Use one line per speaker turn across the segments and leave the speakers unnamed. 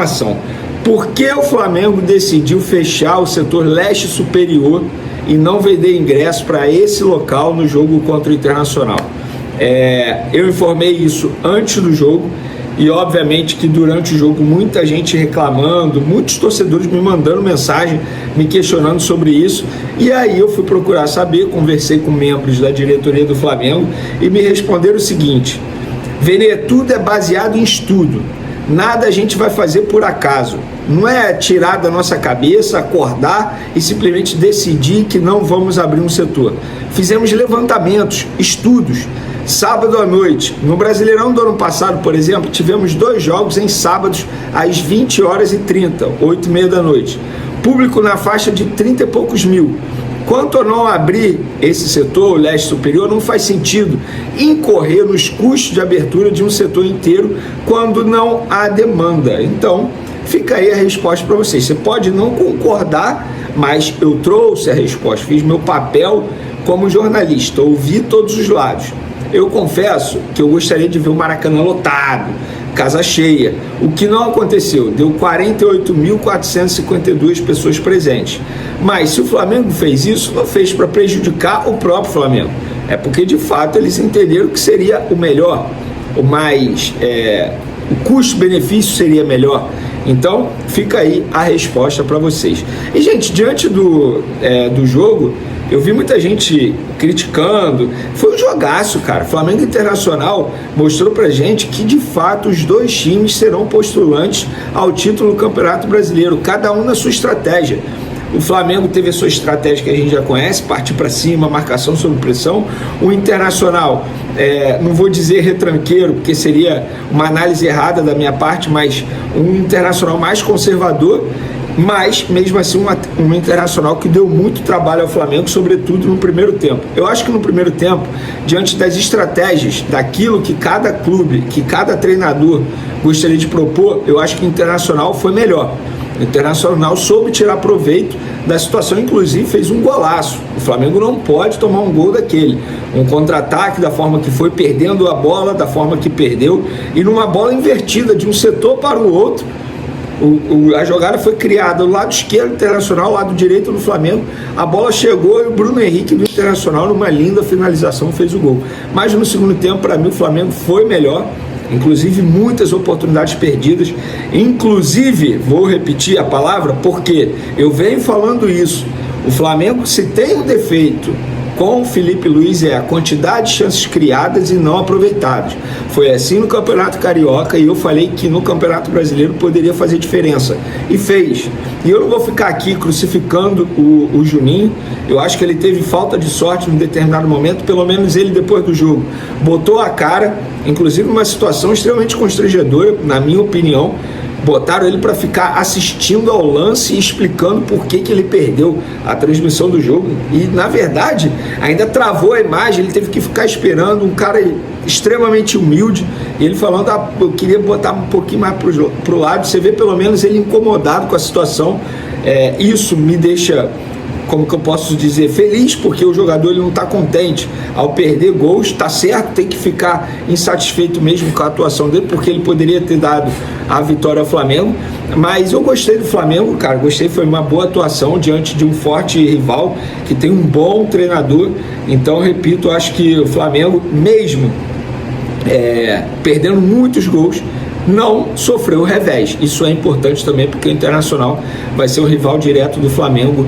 informação. Por que o Flamengo decidiu fechar o setor leste superior e não vender ingresso para esse local no jogo contra o Internacional? Eu informei isso antes do jogo e obviamente que durante o jogo muita gente reclamando, muitos torcedores me mandando mensagem, me questionando sobre isso, e aí eu fui procurar saber, conversei com membros da diretoria do Flamengo e me responderam o seguinte: Vene, tudo é baseado em estudo, nada a gente vai fazer por acaso, não é tirar da nossa cabeça, acordar e simplesmente decidir que não vamos abrir um setor. Fizemos levantamentos, estudos. Sábado à noite, no Brasileirão do ano passado, por exemplo, tivemos 2 jogos em sábados às 20h30, 8h30 da noite. Público na faixa de 30 e poucos mil. Quanto a não abrir esse setor, o leste superior, não faz sentido incorrer nos custos de abertura de um setor inteiro quando não há demanda. Então, fica aí a resposta para vocês. Você pode não concordar, mas eu trouxe a resposta, fiz meu papel como jornalista, ouvi todos os lados. Eu confesso que eu gostaria de ver o Maracanã lotado, casa cheia, o que não aconteceu, deu 48.452 pessoas presentes. Mas se o Flamengo fez isso, não fez para prejudicar o próprio Flamengo, é porque de fato eles entenderam que seria o melhor, o custo-benefício seria melhor. Então fica aí a resposta para vocês. E gente, diante do jogo, eu vi muita gente criticando. Foi um jogaço, cara. Flamengo Internacional mostrou pra gente que, de fato, os dois times serão postulantes ao título do Campeonato Brasileiro, cada um na sua estratégia. O Flamengo teve a sua estratégia que a gente já conhece, partir para cima, marcação sob pressão. O Internacional, não vou dizer retranqueiro, porque seria uma análise errada da minha parte, mas um Internacional mais conservador, mas mesmo assim um Internacional que deu muito trabalho ao Flamengo, sobretudo no primeiro tempo. Eu acho que no primeiro tempo, diante das estratégias, daquilo que cada clube, que cada treinador gostaria de propor, eu acho que o Internacional foi melhor. O Internacional soube tirar proveito da situação, inclusive fez um golaço. O Flamengo não pode tomar um gol daquele. Um contra-ataque da forma que foi, perdendo a bola da forma que perdeu, e numa bola invertida de um setor para o outro. A jogada foi criada do lado esquerdo do Internacional, lado direito do Flamengo. A bola chegou e o Bruno Henrique do Internacional, numa linda finalização, fez o gol. Mas no segundo tempo, para mim, o Flamengo foi melhor. Inclusive muitas oportunidades perdidas, inclusive, vou repetir a palavra porque eu venho falando isso, o Flamengo, se tem um defeito com o Felipe Luiz, é a quantidade de chances criadas e não aproveitadas. Foi assim no Campeonato Carioca e eu falei que no Campeonato Brasileiro poderia fazer diferença, e fez. E eu não vou ficar aqui crucificando o Juninho. Eu acho que ele teve falta de sorte em determinado momento, pelo menos ele, depois do jogo, botou a cara, inclusive numa situação extremamente constrangedora, na minha opinião. Botaram ele para ficar assistindo ao lance e explicando por que ele perdeu a transmissão do jogo. E, na verdade, ainda travou a imagem, ele teve que ficar esperando, um cara extremamente humilde, e ele falando, eu queria botar um pouquinho mais pro lado. Você vê pelo menos ele incomodado com a situação. Isso me deixa, como que eu posso dizer, feliz, porque o jogador ele não está contente ao perder gols. Está certo, tem que ficar insatisfeito mesmo com a atuação dele, porque ele poderia ter dado a vitória ao Flamengo. Mas eu gostei do Flamengo, cara, gostei, foi uma boa atuação diante de um forte rival que tem um bom treinador. Então, repito, acho que o Flamengo, mesmo perdendo muitos gols, não sofreu revés. Isso é importante também, porque o Internacional vai ser um rival direto do Flamengo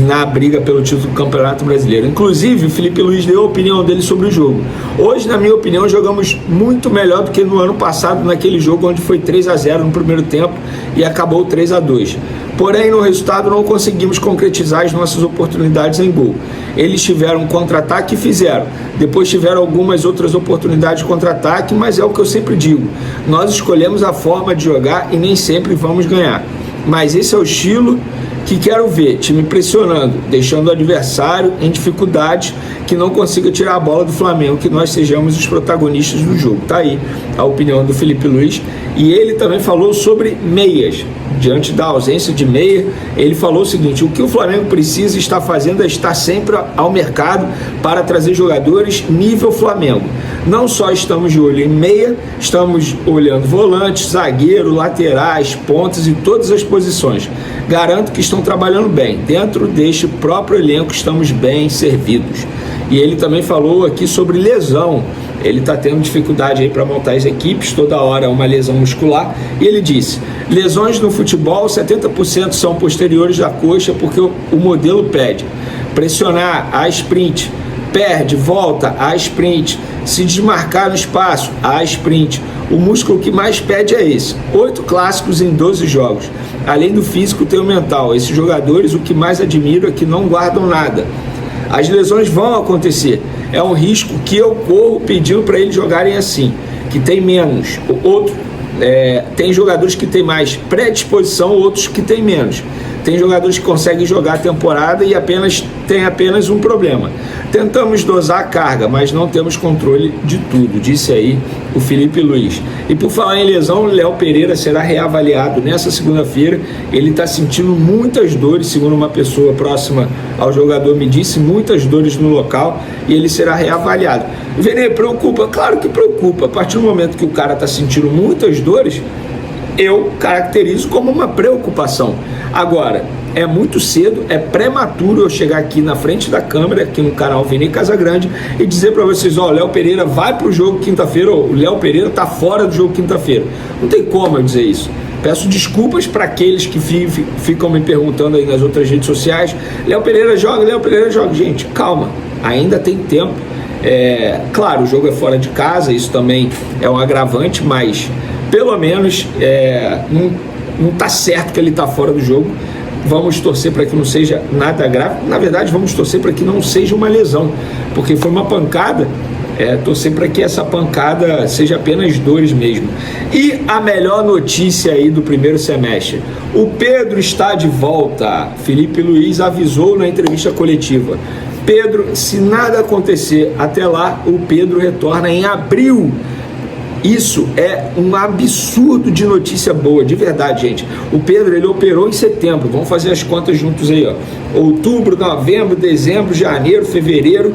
na briga pelo título do Campeonato Brasileiro. Inclusive, o Felipe Luiz deu a opinião dele sobre o jogo. Hoje, na minha opinião, jogamos muito melhor do que no ano passado, naquele jogo onde foi 3-0 no primeiro tempo e acabou 3-2. Porém, no resultado, não conseguimos concretizar as nossas oportunidades em gol. Eles tiveram um contra-ataque e fizeram. Depois tiveram algumas outras oportunidades de contra-ataque, mas é o que eu sempre digo. Nós escolhemos a forma de jogar e nem sempre vamos ganhar. Mas esse é o estilo que quero ver, time pressionando, deixando o adversário em dificuldades, que não consiga tirar a bola do Flamengo, que nós sejamos os protagonistas do jogo. Tá aí a opinião do Felipe Luiz. E ele também falou sobre meias. Diante da ausência de meia, ele falou o seguinte: o que o Flamengo precisa estar fazendo é estar sempre ao mercado para trazer jogadores nível Flamengo. Não só estamos de olho em meia, estamos olhando volantes, zagueiro, laterais, pontas e todas as posições. Garanto que estão trabalhando bem. Dentro deste próprio elenco estamos bem servidos. E ele também falou aqui sobre lesão. Ele está tendo dificuldade aí para montar as equipes, toda hora uma lesão muscular. E ele disse: lesões no futebol, 70% são posteriores da coxa porque o modelo pede. Pressionar a sprint, perde, volta a sprint, se desmarcar no espaço, a sprint. O músculo que mais pede é esse. 8 clássicos em 12 jogos. Além do físico, tem o mental. Esses jogadores, o que mais admiro é que não guardam nada. As lesões vão acontecer. É um risco que eu corro pedindo para eles jogarem assim, que tem menos. Tem jogadores que têm mais predisposição, outros que têm menos. Tem jogadores que conseguem jogar a temporada e tem apenas um problema. Tentamos dosar a carga, mas não temos controle de tudo, disse aí o Felipe Luiz. E por falar em lesão, o Léo Pereira será reavaliado nessa segunda-feira. Ele está sentindo muitas dores, segundo uma pessoa próxima ao jogador me disse, muitas dores no local, e ele será reavaliado. Vene, preocupa? Claro que preocupa. A partir do momento que o cara está sentindo muitas dores, eu caracterizo como uma preocupação. Agora, é muito cedo, é prematuro eu chegar aqui na frente da câmera, aqui no canal Vene Casagrande, e dizer para vocês: ó, o Léo Pereira vai para o jogo quinta-feira, ou o Léo Pereira está fora do jogo quinta-feira. Não tem como eu dizer isso. Peço desculpas para aqueles que ficam me perguntando aí nas outras redes sociais: Léo Pereira joga, Léo Pereira joga. Gente, calma, ainda tem tempo. Claro, o jogo é fora de casa, isso também é um agravante, mas pelo menos não está certo que ele está fora do jogo. Vamos torcer para que não seja nada grave. Na verdade, vamos torcer para que não seja uma lesão, porque foi uma pancada. Torcer para que essa pancada seja apenas dores mesmo. E a melhor notícia aí do primeiro semestre: o Pedro está de volta. Felipe Luiz avisou na entrevista coletiva. Pedro, se nada acontecer até lá, o Pedro retorna em abril. Isso é um absurdo de notícia boa, de verdade, gente. O Pedro, ele operou em setembro. Vamos fazer as contas juntos aí, ó. Outubro, novembro, dezembro, janeiro, fevereiro,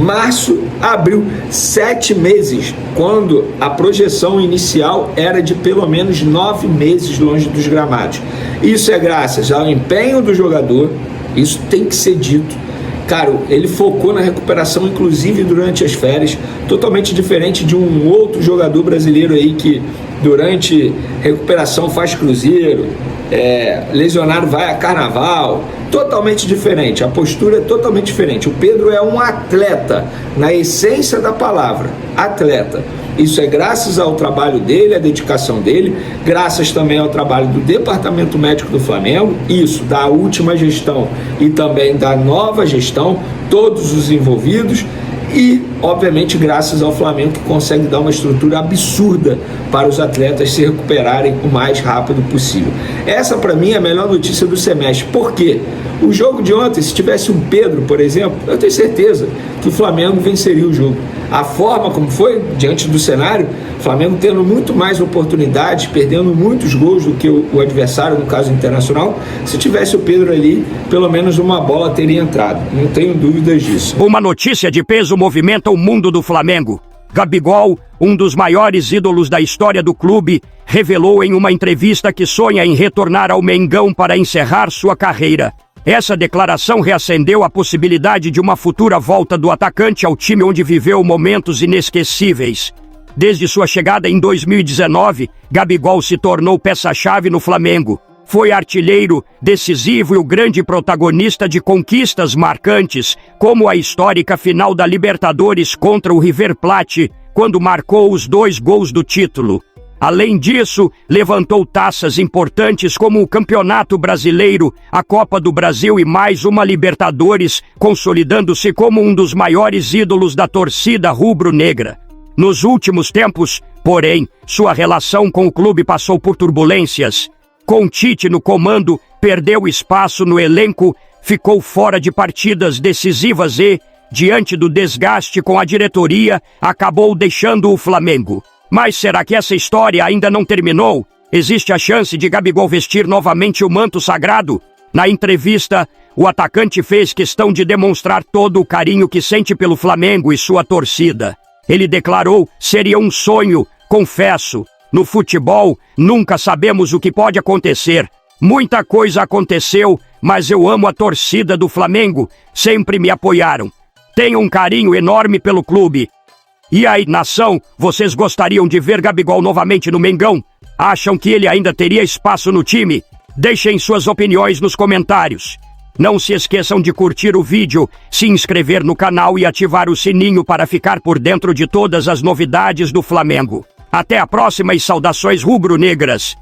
março, abril. 7 meses, quando a projeção inicial era de pelo menos 9 meses longe dos gramados. Isso é graças ao empenho do jogador, isso tem que ser dito. Cara, ele focou na recuperação, inclusive durante as férias, totalmente diferente de um outro jogador brasileiro aí que durante recuperação faz cruzeiro, lesionado vai a carnaval. Totalmente diferente, a postura é totalmente diferente. O Pedro é um atleta, na essência da palavra, atleta. Isso é graças ao trabalho dele, à dedicação dele, graças também ao trabalho do Departamento Médico do Flamengo, isso, da última gestão e também da nova gestão, todos os envolvidos, e, obviamente, graças ao Flamengo, que consegue dar uma estrutura absurda para os atletas se recuperarem o mais rápido possível. Essa, para mim, é a melhor notícia do semestre. Por quê? O jogo de ontem, se tivesse um Pedro, por exemplo, eu tenho certeza que o Flamengo venceria o jogo. A forma como foi, diante do cenário, o Flamengo tendo muito mais oportunidades, perdendo muitos gols do que o adversário, no caso internacional, se tivesse o Pedro ali, pelo menos uma bola teria entrado. Não tenho dúvidas disso.
Uma notícia de peso movimenta o mundo do Flamengo. Gabigol, um dos maiores ídolos da história do clube, revelou em uma entrevista que sonha em retornar ao Mengão para encerrar sua carreira. Essa declaração reacendeu a possibilidade de uma futura volta do atacante ao time onde viveu momentos inesquecíveis. Desde sua chegada em 2019, Gabigol se tornou peça-chave no Flamengo. Foi artilheiro, decisivo e o grande protagonista de conquistas marcantes, como a histórica final da Libertadores contra o River Plate, quando marcou os 2 gols do título. Além disso, levantou taças importantes como o Campeonato Brasileiro, a Copa do Brasil e mais uma Libertadores, consolidando-se como um dos maiores ídolos da torcida rubro-negra. Nos últimos tempos, porém, sua relação com o clube passou por turbulências. Com Tite no comando, perdeu espaço no elenco, ficou fora de partidas decisivas e, diante do desgaste com a diretoria, acabou deixando o Flamengo. Mas será que essa história ainda não terminou? Existe a chance de Gabigol vestir novamente o manto sagrado? Na entrevista, o atacante fez questão de demonstrar todo o carinho que sente pelo Flamengo e sua torcida. Ele declarou: seria um sonho, confesso. No futebol, nunca sabemos o que pode acontecer. Muita coisa aconteceu, mas eu amo a torcida do Flamengo. Sempre me apoiaram. Tenho um carinho enorme pelo clube. E aí, nação, vocês gostariam de ver Gabigol novamente no Mengão? Acham que ele ainda teria espaço no time? Deixem suas opiniões nos comentários. Não se esqueçam de curtir o vídeo, se inscrever no canal e ativar o sininho para ficar por dentro de todas as novidades do Flamengo. Até a próxima e saudações rubro-negras!